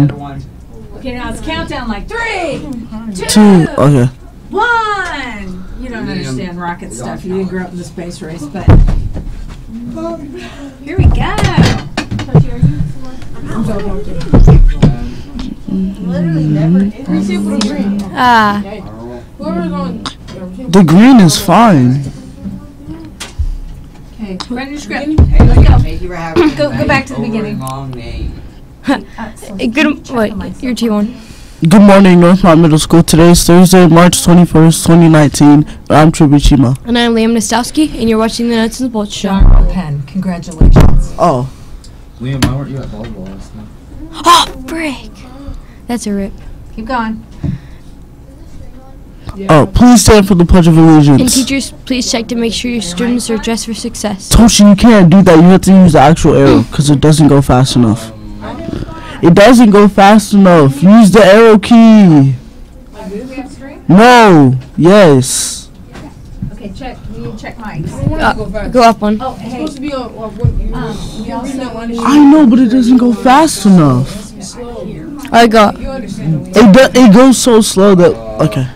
1. Okay, now it's countdown like 3, 2, 2. Okay. 1. You don't understand rocket stuff. You didn't grow up in the space race, but here we go. Literally never. The green is fine. Okay, run your script. Let's go. Go back to the beginning. Wait, you're T1. Good morning, Northmont Middle School. Today is Thursday, March 21st, 2019. I'm Tribuchima. And I'm Liam Nastowski, and you're watching the Nuts and Bolts show. John Penn, congratulations. Oh. Liam, why weren't you at volleyball last night? Oh, frick! That's a rip. Keep going. Oh, please stand for the Pledge of Allegiance. And teachers, please check to make sure your students are dressed for success. Toshi, you can't do that. You have to use the actual arrow because it doesn't go fast enough. It doesn't go fast enough. Use the arrow key. No. Yes. Okay, check. We need to check mics. Go up one. Oh, hey. I know, but it doesn't go fast enough. I got. It goes so slow that okay.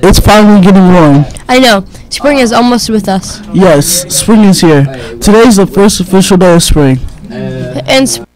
It's finally getting warm. I know. Spring is almost with us. Yes, spring is here. Today is the first official day of spring. And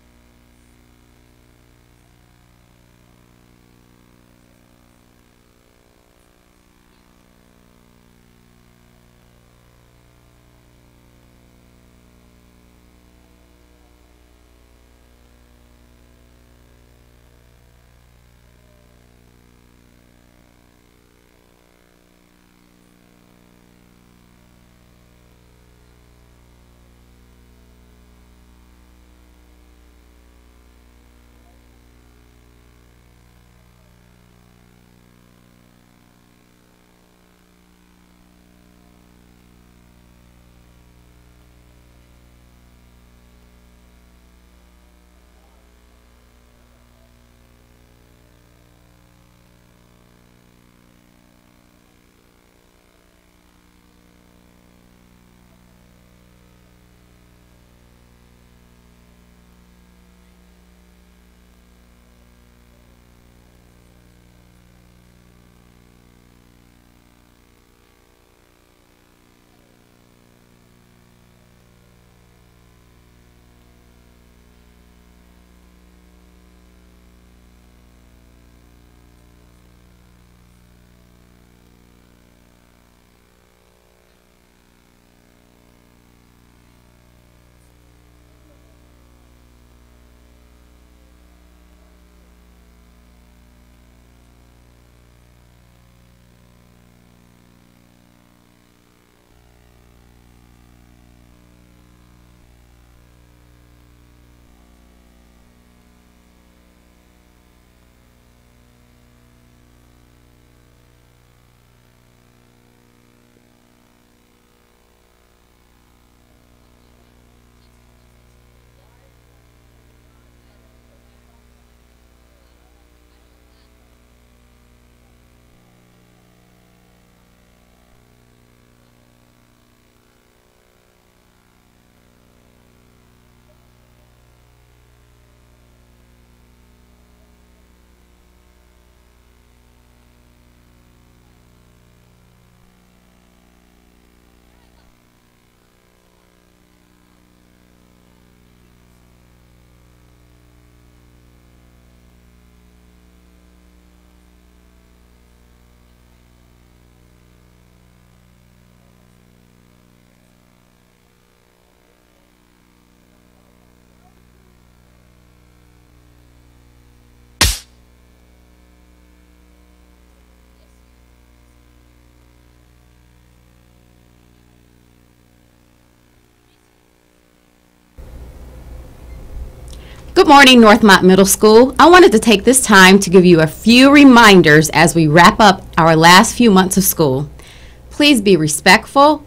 Good morning, Northmont Middle School. I wanted to take this time to give you a few reminders as we wrap up our last few months of school. Please be respectful,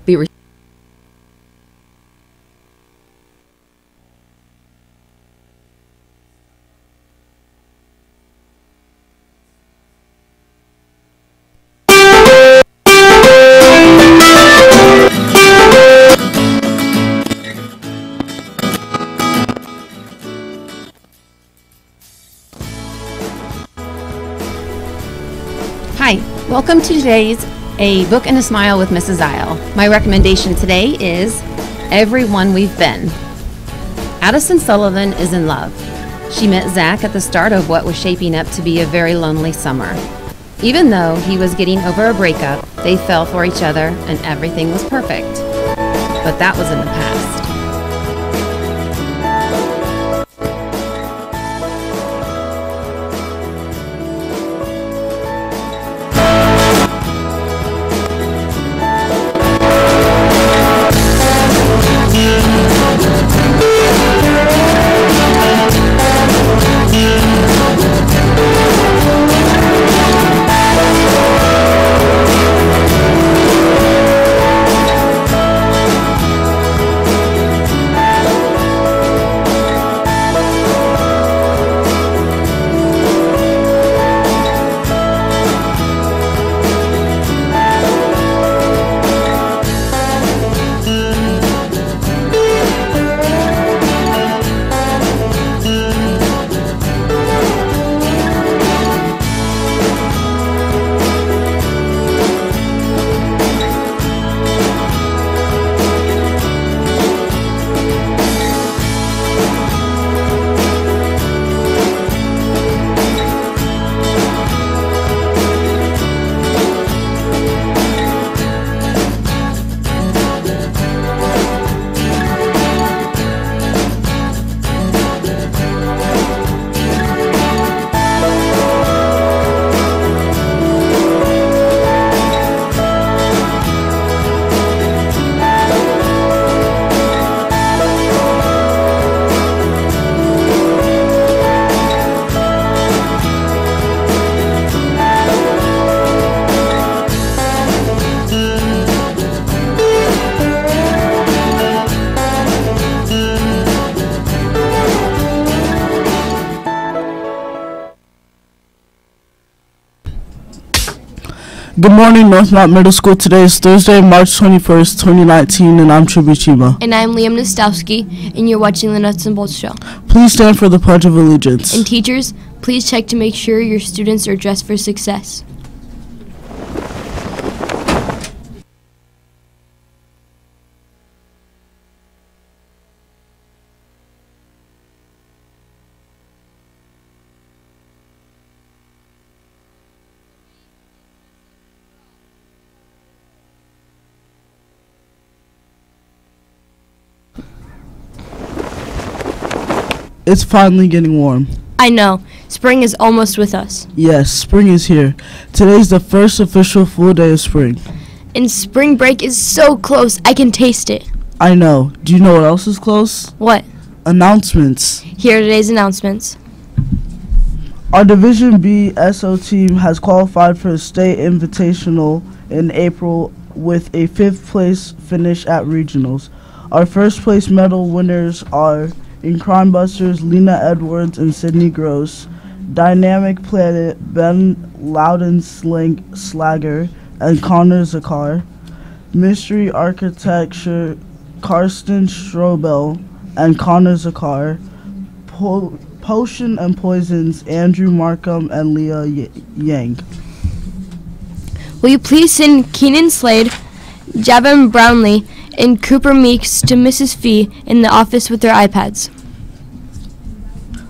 Welcome to today's A Book and a Smile with Mrs. Isle. My recommendation today is Everyone We've Been. Addison Sullivan is in love. She met Zach at the start of what was shaping up to be a very lonely summer. Even though he was getting over a breakup, they fell for each other and everything was perfect. But that was in the past. Good morning, Northmont Middle School. Today is Thursday, March 21st, 2019, and I'm Chubichima. And I'm Liam Nostowski, and you're watching the Nuts and Bolts Show. Please stand for the Pledge of Allegiance. And teachers, please check to make sure your students are dressed for success. It's finally getting warm. I know. Spring is almost with us. Yes, spring is here. Today's the first official full day of spring. And spring break is so close, I can taste it. I know. Do you know what else is close? What? Announcements. Here are today's announcements. Our Division B SO team has qualified for a state invitational in April with a 5th place finish at regionals. Our first place medal winners are in Crime Busters, Lena Edwards and Sydney Gross, Dynamic Planet, Ben Loudon-Slager and Connor Zakar, Mystery Architecture, Karsten Strobel and Connor Zakar, Potion and Poisons, Andrew Markham and Leah Yang. Will you please send Keenan Slade, Javon Brownlee, and Cooper Meeks to Mrs. Fee in the office with their iPads.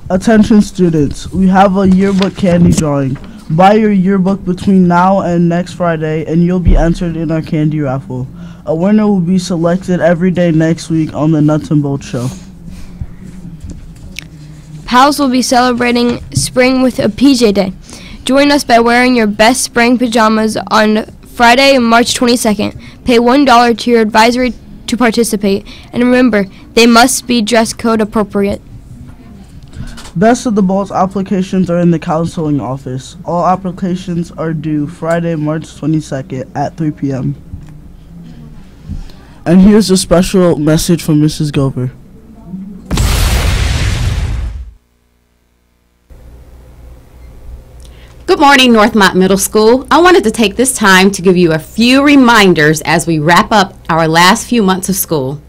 Attention students, we have a yearbook candy drawing. Buy your yearbook between now and next Friday and you'll be entered in our candy raffle. A winner will be selected every day next week on the Nuts and Bolts Show. Pals will be celebrating spring with a PJ Day. Join us by wearing your best spring pajamas on Friday, March 22nd. Pay $1 to your advisory to participate. And remember, they must be dress code appropriate. Best of the Bolts applications are in the counseling office. All applications are due Friday, March 22nd at 3 p.m. And here's a special message from Mrs. Gover. Good morning, Northmont Middle School. I wanted to take this time to give you a few reminders as we wrap up our last few months of school.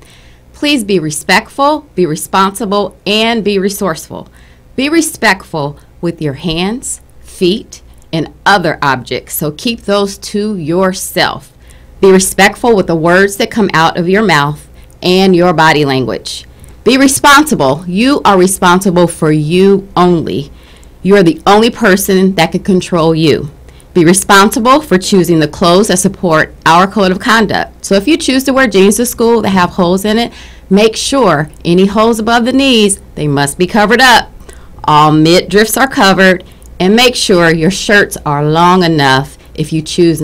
Please be respectful, be responsible, and be resourceful. Be respectful with your hands, feet, and other objects, so keep those to yourself. Be respectful with the words that come out of your mouth and your body language. Be responsible. You are responsible for you only. You are the only person that can control you. Be responsible for choosing the clothes that support our code of conduct. So if you choose to wear jeans to school that have holes in it, make sure any holes above the knees, they must be covered up. All midriffs are covered, and make sure your shirts are long enough if you choose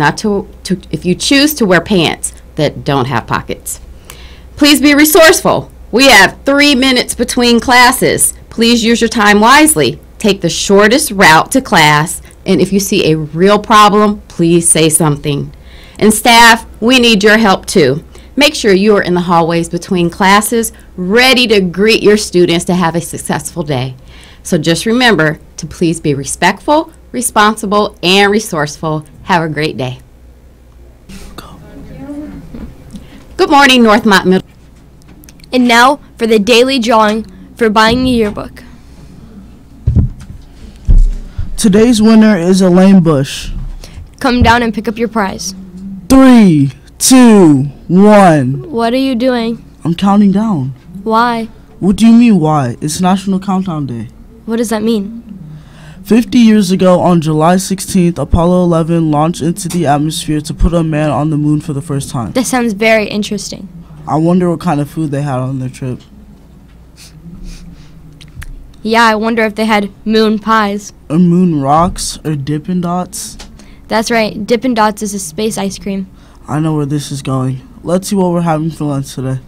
to wear pants that don't have pockets. Please be resourceful. We have 3 minutes between classes. Please use your time wisely. Take the shortest route to class, and if you see a real problem, please say something. And staff, we need your help too. Make sure you are in the hallways between classes, ready to greet your students to have a successful day. So just remember to please be respectful, responsible, and resourceful. Have a great day. Good morning, Northmont Middle. And now for the daily drawing for buying a yearbook. Today's winner is Elaine Bush. Come down and pick up your prize. 3, 2, 1. What are you doing? I'm counting down. Why? What do you mean, why? It's National Countdown Day. What does that mean? 50 years ago, on July 16th, Apollo 11 launched into the atmosphere to put a man on the moon for the first time. That sounds very interesting. I wonder what kind of food they had on their trip. Yeah, I wonder if they had moon pies. Or moon rocks, or Dippin' Dots. That's right, Dippin' Dots is a space ice cream. I know where this is going. Let's see what we're having for lunch today.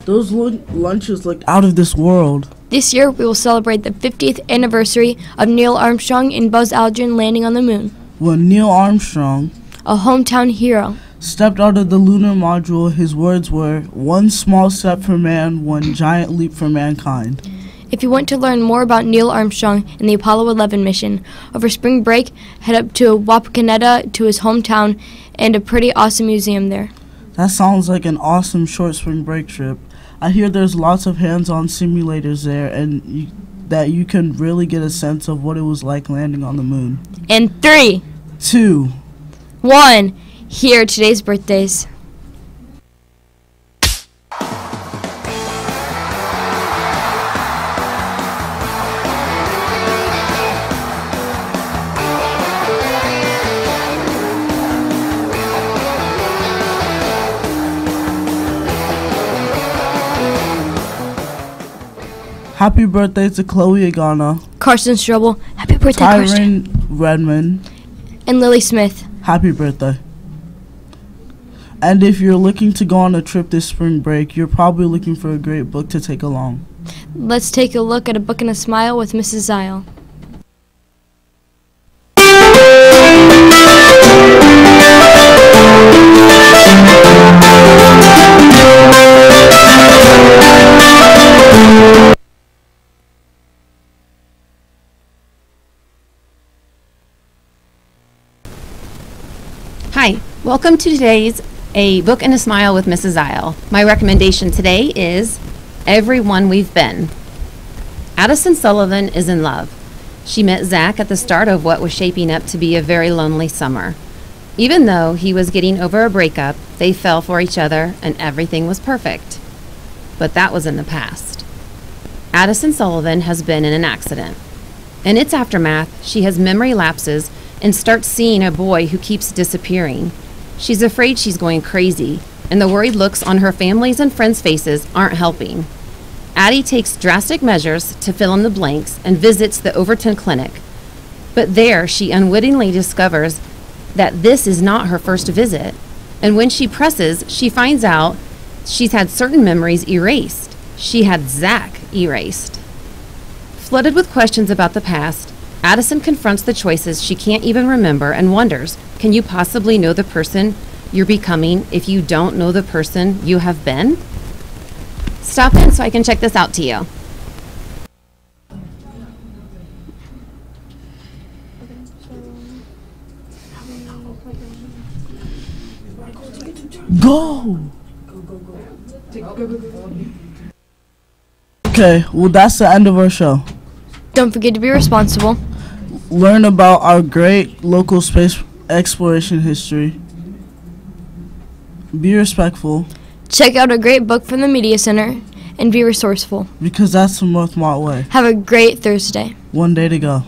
Those lunches looked out of this world. This year, we will celebrate the 50th anniversary of Neil Armstrong and Buzz Aldrin landing on the moon. When Neil Armstrong, A hometown hero. stepped out of the lunar module, his words were, "One small step for man, one giant leap for mankind." If you want to learn more about Neil Armstrong and the Apollo 11 mission, over spring break, head up to Wapakoneta to his hometown and a pretty awesome museum there. That sounds like an awesome short spring break trip. I hear there's lots of hands-on simulators there and that you can really get a sense of what it was like landing on the moon. And 3, 2. 1, here are today's birthdays. Happy birthday to Chloe Agana, Carson Strobel, happy birthday, Carson. Tyron Redmond, And Lily Smith. happy birthday. And if you're looking to go on a trip this spring break, you're probably looking for a great book to take along. Let's take a look at A Book and a Smile with Mrs. Zile. Hi, welcome to today's A Book and a Smile with Mrs. Zile. My recommendation today is Everyone We've Been. Addison Sullivan is in love. She met Zach at the start of what was shaping up to be a very lonely summer. Even though he was getting over a breakup, they fell for each other and everything was perfect. But that was in the past. Addison Sullivan has been in an accident. In its aftermath, she has memory lapses and starts seeing a boy who keeps disappearing. She's afraid she's going crazy, and the worried looks on her family's and friends' faces aren't helping. Addie takes drastic measures to fill in the blanks and visits the Overton Clinic. But there, she unwittingly discovers that this is not her first visit. And when she presses, she finds out She's had certain memories erased. She had Zach erased. Flooded with questions about the past, Addison confronts the choices she can't even remember and wonders, can you possibly know the person you're becoming if you don't know the person you have been? Stop in so I can check this out to you. Go! Okay, well, that's the end of our show. Don't forget to be responsible. Learn about our great local space exploration history. Be respectful, Check out a great book from the Media Center and be resourceful. because that's the Northmont way. Have a great Thursday. One day to go.